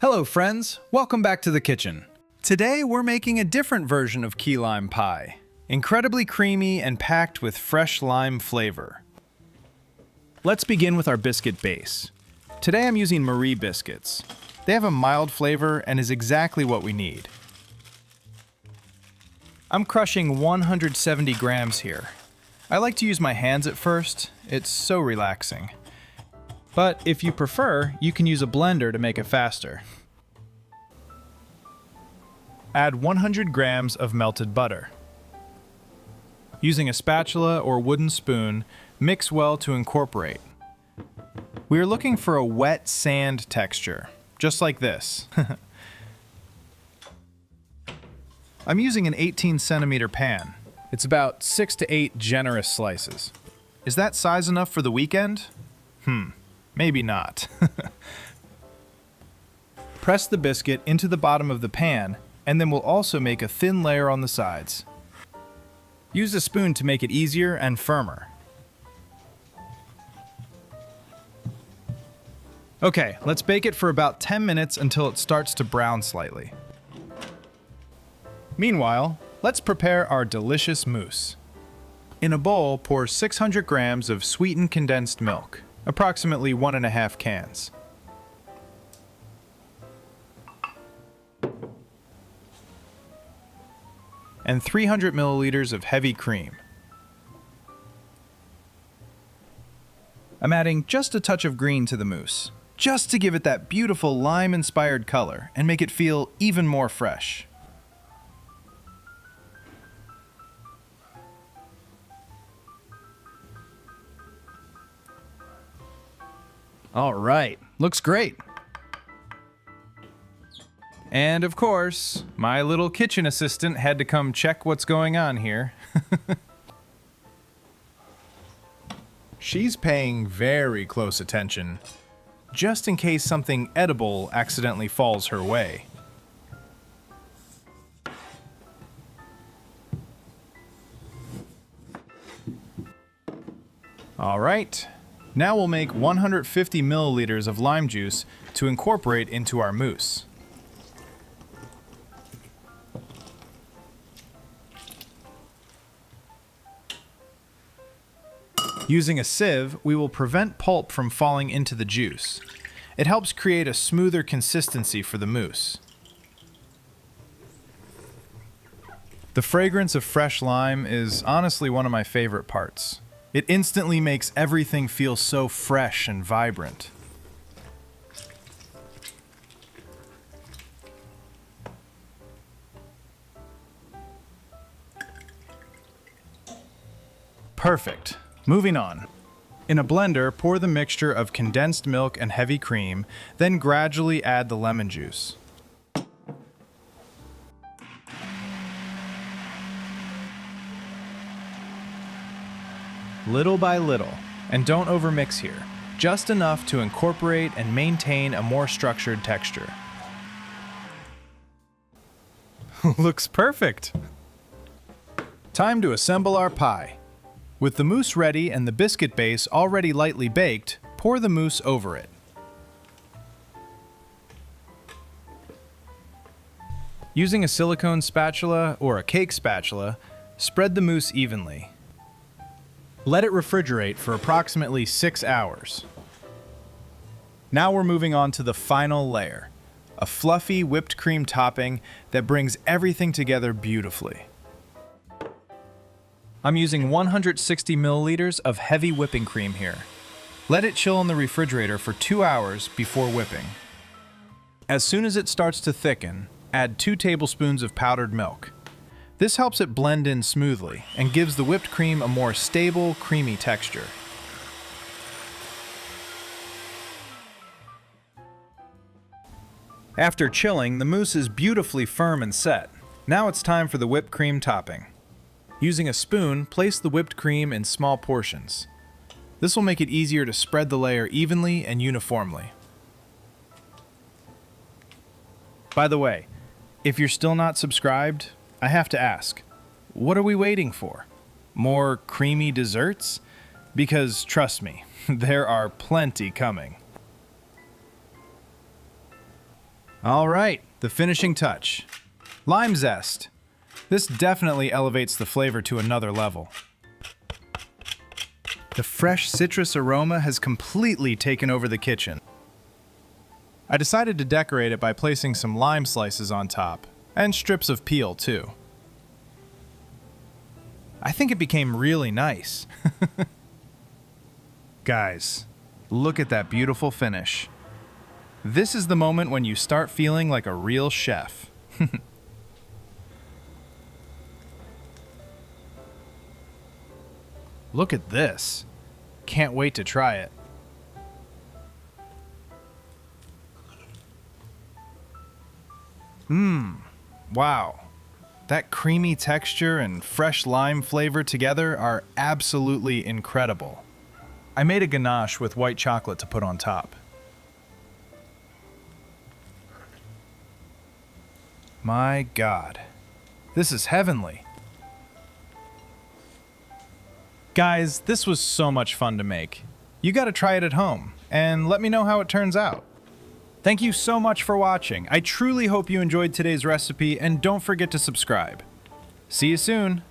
Hello friends, welcome back to the kitchen. Today we're making a different version of key lime pie. Incredibly creamy and packed with fresh lime flavor. Let's begin with our biscuit base. Today I'm using Marie biscuits. They have a mild flavor and is exactly what we need. I'm crushing 170 grams here. I like to use my hands at first, it's so relaxing. But if you prefer, you can use a blender to make it faster. Add 100 grams of melted butter. Using a spatula or wooden spoon, mix well to incorporate. We are looking for a wet sand texture, just like this. I'm using an 18 centimeter pan. It's about 6 to 8 generous slices. Is that size enough for the weekend? Maybe not. Press the biscuit into the bottom of the pan, and then we'll also make a thin layer on the sides. Use a spoon to make it easier and firmer. Okay, let's bake it for about 10 minutes until it starts to brown slightly. Meanwhile, let's prepare our delicious mousse. In a bowl, pour 600 grams of sweetened condensed milk, approximately 1.5 cans. And 300 milliliters of heavy cream. I'm adding just a touch of green to the mousse, just to give it that beautiful lime-inspired color and make it feel even more fresh. All right, looks great. And of course, my little kitchen assistant had to come check what's going on here. She's paying very close attention, just in case something edible accidentally falls her way. All right. Now we'll make 150 milliliters of lime juice to incorporate into our mousse. Using a sieve, we will prevent pulp from falling into the juice. It helps create a smoother consistency for the mousse. The fragrance of fresh lime is honestly one of my favorite parts. It instantly makes everything feel so fresh and vibrant. Perfect. Moving on. In a blender, pour the mixture of condensed milk and heavy cream, then gradually add the lemon juice. Little by little, and don't overmix here, just enough to incorporate and maintain a more structured texture. Looks perfect! Time to assemble our pie. With the mousse ready and the biscuit base already lightly baked, pour the mousse over it. Using a silicone spatula or a cake spatula, spread the mousse evenly. Let it refrigerate for approximately 6 hours. Now we're moving on to the final layer, a fluffy whipped cream topping that brings everything together beautifully. I'm using 160 milliliters of heavy whipping cream here. Let it chill in the refrigerator for 2 hours before whipping. As soon as it starts to thicken, add 2 tablespoons of powdered milk. This helps it blend in smoothly and gives the whipped cream a more stable, creamy texture. After chilling, the mousse is beautifully firm and set. Now it's time for the whipped cream topping. Using a spoon, place the whipped cream in small portions. This will make it easier to spread the layer evenly and uniformly. By the way, if you're still not subscribed, I have to ask, what are we waiting for? More creamy desserts? Because trust me, there are plenty coming. All right, the finishing touch. Lime zest. This definitely elevates the flavor to another level. The fresh citrus aroma has completely taken over the kitchen. I decided to decorate it by placing some lime slices on top, and strips of peel too. I think it became really nice. Guys, look at that beautiful finish. This is the moment when you start feeling like a real chef. Look at this. Can't wait to try it. Wow. That creamy texture and fresh lime flavor together are absolutely incredible. I made a ganache with white chocolate to put on top. My God, this is heavenly. Guys, this was so much fun to make. You gotta try it at home, and let me know how it turns out. Thank you so much for watching. I truly hope you enjoyed today's recipe, and don't forget to subscribe. See you soon!